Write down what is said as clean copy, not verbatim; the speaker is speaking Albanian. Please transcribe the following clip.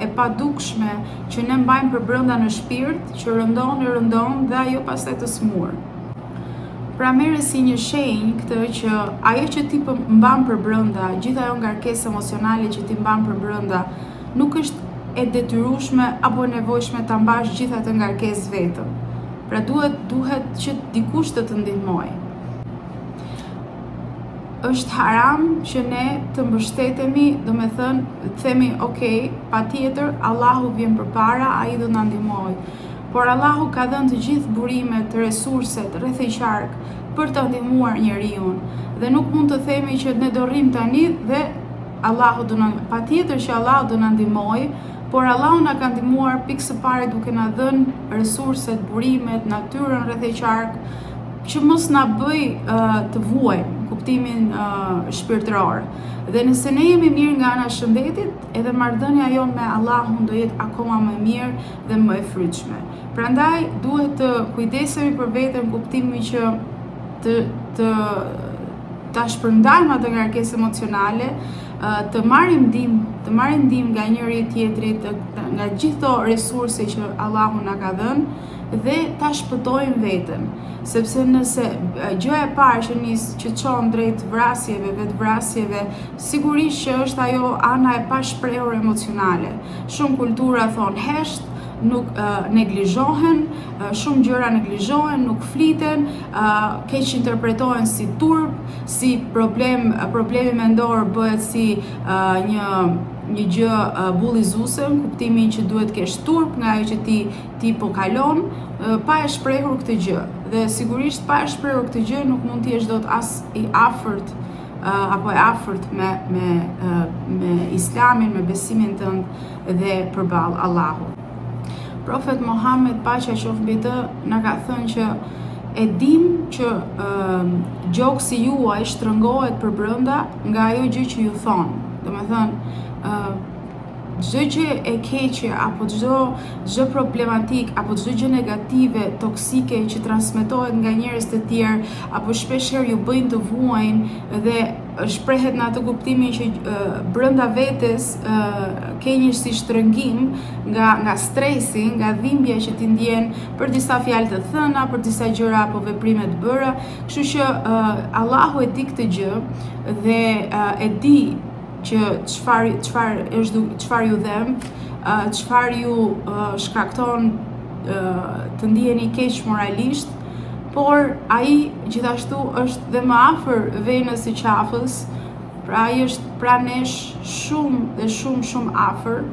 e padukshme që ne mbajmë për brenda në shpirt, që rëndon dhe ajo pastaj të smur. Pra merre si një shenjë këtë që ajo që ti mban për brenda, gjithë ajo ngarkesë emocionale që ti mban për brenda, nuk është e detyrueshme apo nevojshme ta mbash gjithë atë ngarkesë vetëm. Pra duhet që dikush të ndihmojë. Është haram që ne të mbështetemi, do me thënë, themi, okay, patjetër, Allahu vjen përpara, ai do na ndihmojë. Por Allahu ka dhënë të gjithë burimet, resurset, rrethëqark për të ndihmuar njeriu. Dhe nuk mund të themi që ne do rrim tani dhe Allahu do na, patjetër që Allahu do na ndihmojë, por Allahu na ka ndihmuar pikë së pari duke na dhënë resurset, burimet, natyrën rrethëqark që mos na bëj të vuajmë kuptimin shpirtëror. Dhe nëse ne jemi mirë nga ana e shëndetit, edhe marrëdhënia jonë me Allahun do jetë akoma më mirë dhe më e frytshme. Prandaj duhet të kujdesemi për veten, kuptimin që ta shpërndajmë atë ngarkesë emocionale, të marrim ndihmë nga njëri tjetrit, nga gjithë ato resurse që Allahu na ka dhënë dhe ta shpëtojmë veten. Sepse nëse gjëja e parë që çon drejt vrasjeve, vetvrasjeve, sigurisht që është ajo ana e pashprehur emocionale. Shumë kultura thon hesht, nuk neglizhohen, shumë gjëra neglizhohen, nuk fliten, keq interpretohen si turp, si problemi mendor bëhet si një gjë bullizuese, kuptimin që duhet kesh turp nga ajo që ti po kalon, pa e shprehur këtë gjë. Dhe sigurisht pa e shprehur këtë gjë nuk mund të jesh dot as i afërt apo e afërt me Islamin, me besimin tënd dhe përballë Allahut. Profet Muhammed, paqja qoftë mbi të, na ka thënë që e dim që gjoksi juaj shtrëngohet për brenda nga ajo gjë që ju thonë. Domethënë, çdo gjë e keqe apo çdo problematik apo çdo gjë negative, toksike që transmetohet nga njerëz të tjerë apo shpeshherë ju bëjnë të vuajnë dhe shprehet në atë kuptimin që brenda vetes ke një si shtrëngim nga stresi, nga dhimbja që ti ndjen për disa fjalë të thëna, për disa gjëra apo veprime të bëra. Kështu që Allahu e di këtë gjë dhe e di që çfarë ju dhem, çfarë ju shkakton të ndiheni keq moralisht, por ai gjithashtu është dhe më afër venës së qafës, pra ai është pranë nesh shumë dhe shumë afër.